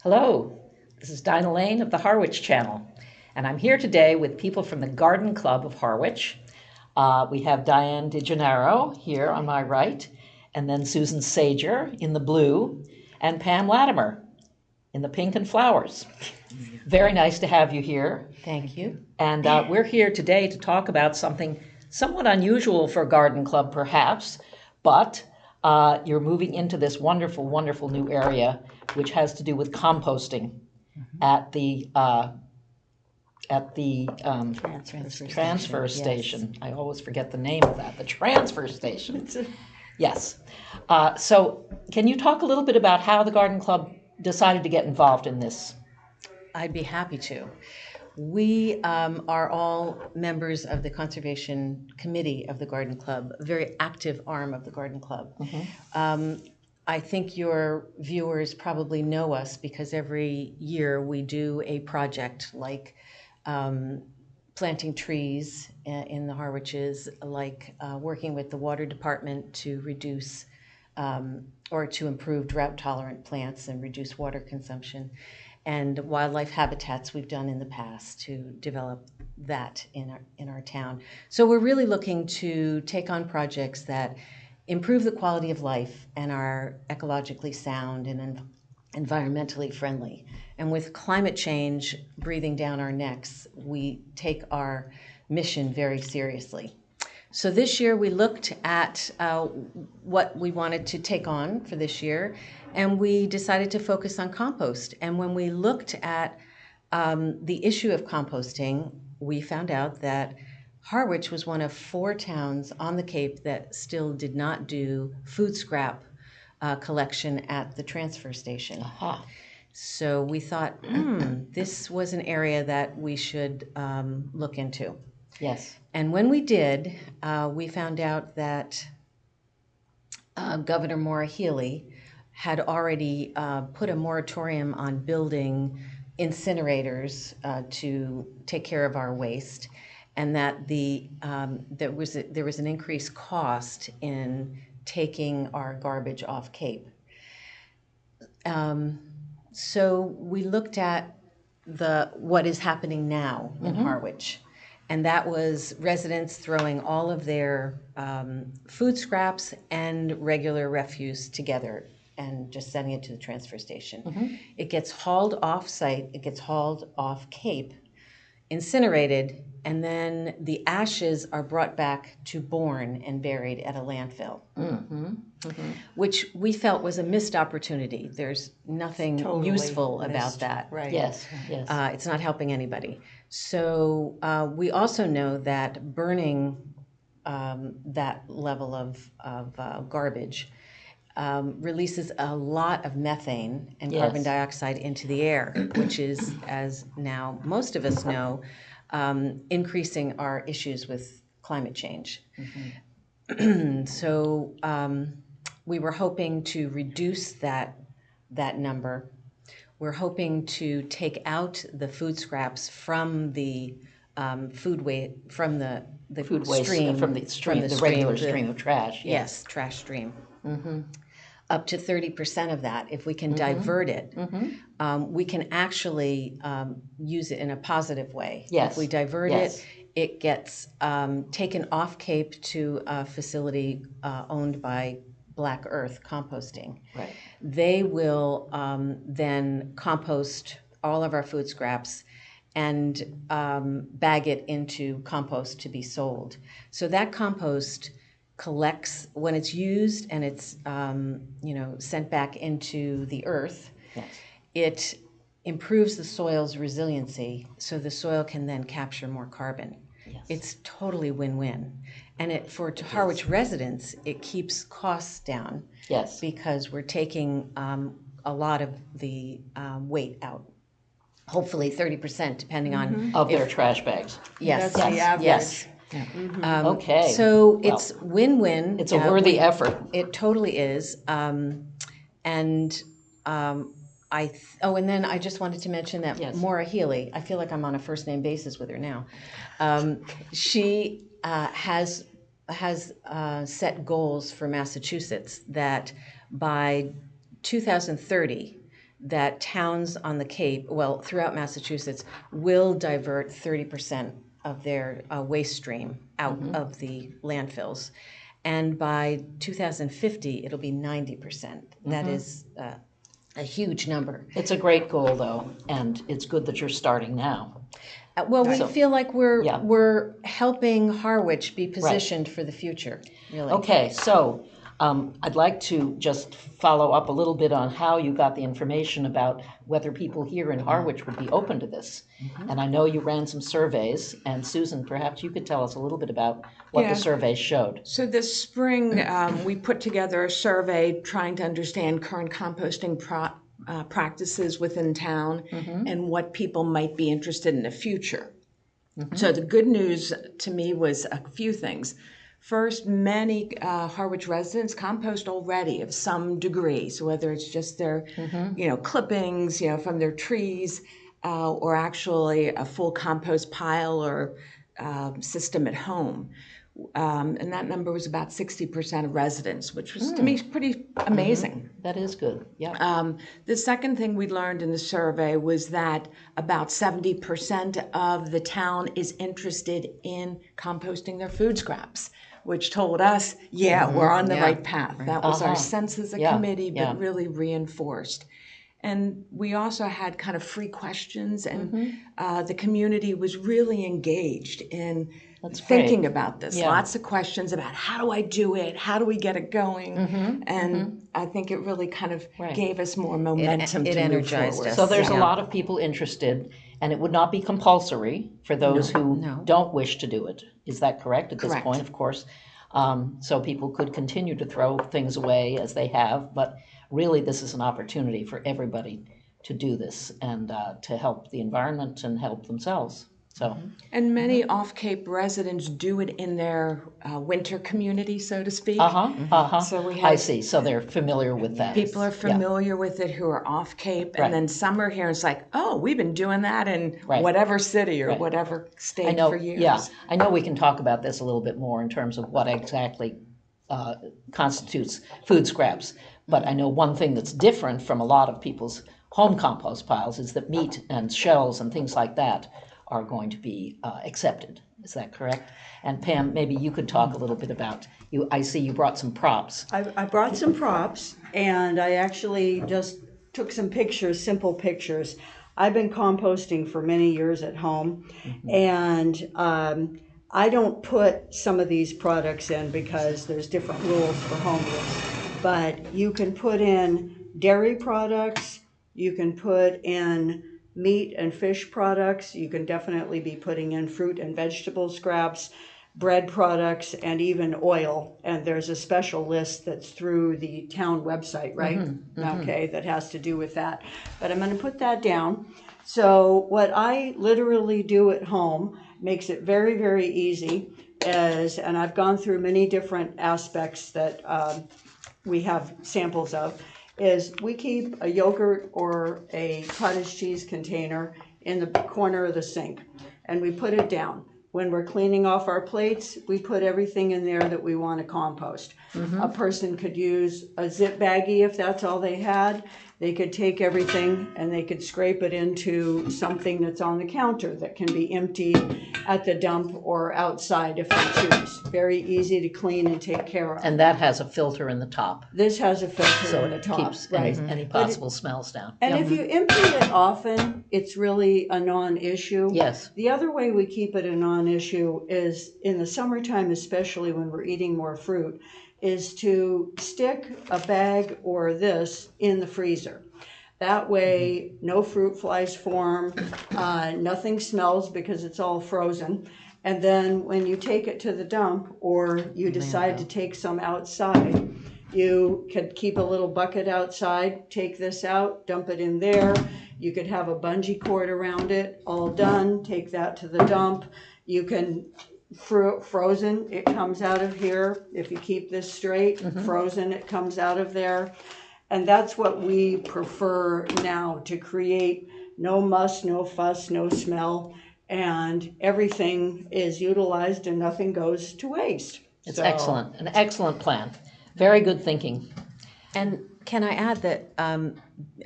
Hello, this is Dinah Lane of the Harwich Channel, and I'm here today with people from the Garden Club of Harwich. We have Diane DeGennaro here on my right, and then Susan Sager in the blue, and Pam Latimer in the pink and flowers. Very nice to have you here. Thank you. And we're here today to talk about something somewhat unusual for a garden club, perhaps, but you're moving into this wonderful, wonderful new area, which has to do with composting at the transfer station. I always forget the name of that, the transfer station. Yes. So can you talk a little bit about how the garden club decided to get involved in this? I'd be happy to. We are all members of the Conservation Committee of the Garden Club, a very active arm of the Garden Club. I think your viewers probably know us because every year we do a project like planting trees in the Harwiches, like working with the water department to reduce or to improve drought-tolerant plants and reduce water consumption, and wildlife habitats we've done in the past to develop that in our town. So we're really looking to take on projects that improve the quality of life and are ecologically sound and environmentally friendly. And with climate change breathing down our necks, we take our mission very seriously. So this year we looked at what we wanted to take on for this year, and we decided to focus on compost. And when we looked at the issue of composting, we found out that Harwich was one of 4 towns on the Cape that still did not do food scrap collection at the transfer station. Aha. So we thought, this was an area that we should look into. Yes. And when we did, we found out that Governor Maura Healey had already put a moratorium on building incinerators to take care of our waste, and that there was an increased cost in taking our garbage off Cape. So we looked at what is happening now in Harwich. And that was residents throwing all of their food scraps and regular refuse together and just sending it to the transfer station. It gets hauled off site, it gets hauled off Cape, incinerated, and then the ashes are brought back to Bourne and buried at a landfill, which we felt was a missed opportunity. There's nothing Totally useful missed. about that. Right. Yes. Yes. It's not helping anybody. So we also know that burning that level of garbage releases a lot of methane and carbon dioxide into the air, which is, as now most of us know, increasing our issues with climate change. So we were hoping to reduce that number. We're hoping to take out the food scraps from the food waste from the Food waste stream, from the stream, the regular stream of trash. Yes, trash stream. Up to 30% of that, if we can divert it, we can actually use it in a positive way. Yes. If we divert it, it gets taken off Cape to a facility owned by Black Earth Composting. Right. They will then compost all of our food scraps and bag it into compost to be sold. So that compost collects when it's used and it's sent back into the earth. Yes. It improves the soil's resiliency, so the soil can then capture more carbon. Yes. It's totally win-win. And for Harwich residents, it keeps costs down. Yes. Because we're taking a lot of the weight out. Hopefully 30%, depending on Of their trash bags. Yes, That's the average. yes. Okay. So it's win-win. It's a worthy effort. It totally is. And then I just wanted to mention that Maura Healey, I feel like I'm on a first name basis with her now. She has set goals for Massachusetts that by 2030, that towns on the Cape, well, throughout Massachusetts, will divert 30% of their waste stream out of the landfills. And by 2050, it'll be 90%. That is a huge number. It's a great goal, though, and it's good that you're starting now. Well, we feel like we're helping Harwich be positioned for the future, really. Okay, so I'd like to just follow up a little bit on how you got the information about whether people here in Harwich would be open to this. And I know you ran some surveys, and Susan, perhaps you could tell us a little bit about what the surveys showed. So this spring, we put together a survey trying to understand current composting practices within town and what people might be interested in the future. So the good news to me was a few things. First, many Harwich residents compost already of some degree. So whether it's just their, clippings, from their trees, or actually a full compost pile or system at home. And that number was about 60% of residents, which was to me pretty amazing. That is good, yeah. The second thing we learned in the survey was that about 70% of the town is interested in composting their food scraps, which told us, we're on the right path. That was our sense as a committee, but really reinforced. And we also had kind of free questions, and the community was really engaged in thinking about this. Lots of questions about how do I do it? How do we get it going? And I think it really kind of gave us more momentum to move forward. So there's a lot of people interested, and it would not be compulsory for those who don't wish to do it. Is that correct at this point, of course? So people could continue to throw things away as they have, but really this is an opportunity for everybody to do this and to help the environment and help themselves. So. And many off-Cape residents do it in their winter community, so to speak. So we have, I see. So they're familiar with that. People are familiar with it who are off-Cape, and then some are here and it's like, oh, we've been doing that in whatever city or whatever state for years. Yeah, I know we can talk about this a little bit more in terms of what exactly constitutes food scraps. But I know one thing that's different from a lot of people's home compost piles is that meat and shells and things like that are going to be accepted. Is that correct? And Pam, maybe you could talk a little bit about, I see you brought some props. I brought some props, and I actually just took some pictures, simple pictures. I've been composting for many years at home, and I don't put some of these products in because there's different rules for home use. But you can put in dairy products, you can put in meat and fish products, you can definitely be putting in fruit and vegetable scraps, bread products, and even oil. And there's a special list that's through the town website, right? Okay, that has to do with that. But I'm going to put that down. So what I literally do at home makes it very, very easy is, and I've gone through many different aspects that we have samples of, is we keep a yogurt or a cottage cheese container in the corner of the sink, and we put it down. When we're cleaning off our plates, we put everything in there that we want to compost. A person could use a zip baggie if that's all they had. They could take everything and they could scrape it into something that's on the counter that can be emptied at the dump or outside if they choose. Very easy to clean and take care of. And that has a filter in the top. This has a filter So in the it top. keeps any possible smells down. And if you empty it often, it's really a non-issue. Yes. The other way we keep it a non-issue is in the summertime, especially when we're eating more fruit, is to stick a bag or this in the freezer. That way, no fruit flies form, nothing smells because it's all frozen. And then when you take it to the dump or you decide to take some outside, you could keep a little bucket outside, take this out, dump it in there. You could have a bungee cord around it, all done, take that to the dump. You can frozen, it comes out of here. If you keep this straight, frozen, it comes out of there. And that's what we prefer now, to create no muss, no fuss, no smell, and everything is utilized and nothing goes to waste. It's excellent, an excellent plan. Very good thinking. And Can I add that,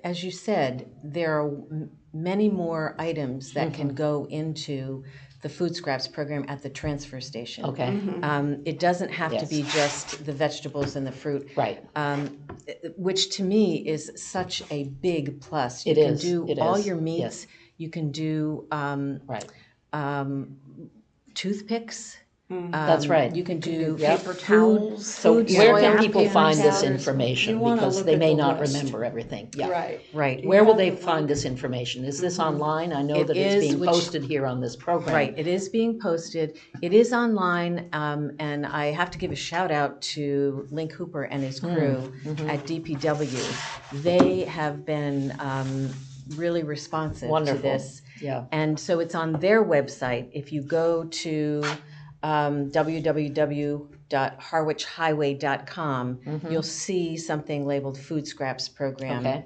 as you said, there are many more items that can go into the food scraps program at the transfer station. Okay. It doesn't have to Yes. be just the vegetables and the fruit. Right. Which to me is such a big plus. You It can is. do It all is. your meats. Yes. You can do Right. toothpicks. That's right. You can do paper food- towels. So food where soil can people paper find this towels. information? You wanna Because look they at may the not list. remember everything. Yeah. Right. Right. Where will have they the find this information? Is this online? I know It that it's is, being which- posted here on this program. Right, it is being posted. It is online, and I have to give a shout out to Link Hooper and his crew at DPW. They have been really responsive Wonderful. to this. Yeah. And so it's on their website. If you go to www.harwichhighway.com, you'll see something labeled Food Scraps Program. Okay.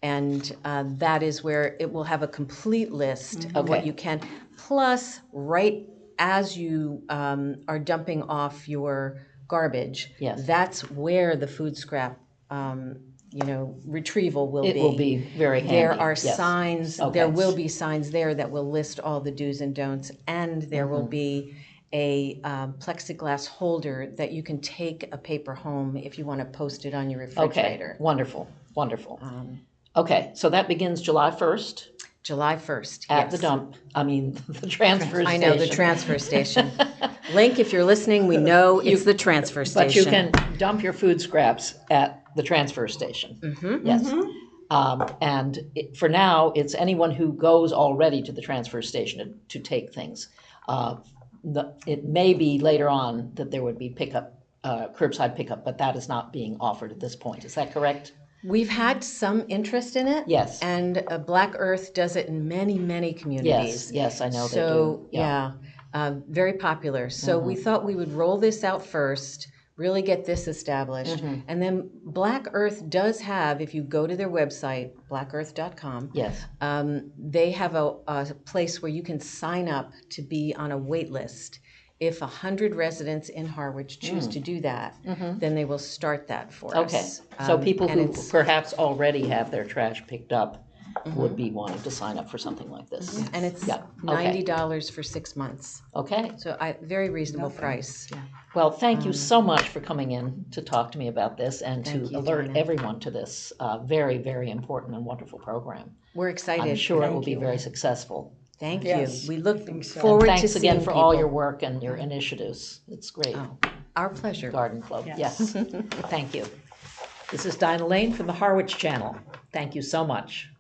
And that is where it will have a complete list of what Okay. you can. Plus, right as you are dumping off your garbage, Yes. that's where the food scrap, retrieval will It be. will be very handy. There are Yes. signs. Okay. There will be signs there that will list all the do's and don'ts, and there will be a plexiglass holder that you can take a paper home if you want to post it on your Okay. refrigerator. Wonderful. Wonderful. Okay. So that begins July 1st July 1st. at yes. the dump. I mean, the transfer I station. know, the transfer station. Link, if you're listening, we know it's the transfer station. But you can dump your food scraps at the transfer station. Yes. And for now, it's anyone who goes already to the transfer station to take things. It may be later on that there would be curbside pickup, but that is not being offered at this point. Is that correct? We've had some interest in it. Yes. And Black Earth does it in many, many communities. Yes, I know they do. So, very popular. So we thought we would roll this out first, really get this established. And then Black Earth does have, if you go to their website, blackearth.com, Yes. they have a place where you can sign up to be on a wait list. If 100 residents in Harwich choose to do that, then they will start that for Okay. us. So people and who it's- perhaps already have their trash picked up would be wanting to sign up for something like this. And it's Yeah, okay. $90 for 6 months. Okay. So very reasonable price. Well, thank you so much for coming in to talk to me about this and to Thank you, alert Dana. everyone to this very, very important and wonderful program. We're excited. I'm sure it will Thank be you. very successful. Thank Yes, you. We look so. forward to Thanks again seeing for all people. your work and your initiatives. It's great. Oh, our pleasure. Garden Club, Yes. yes. Thank you. This is Dinah Lane from the Harwich Channel. Thank you so much.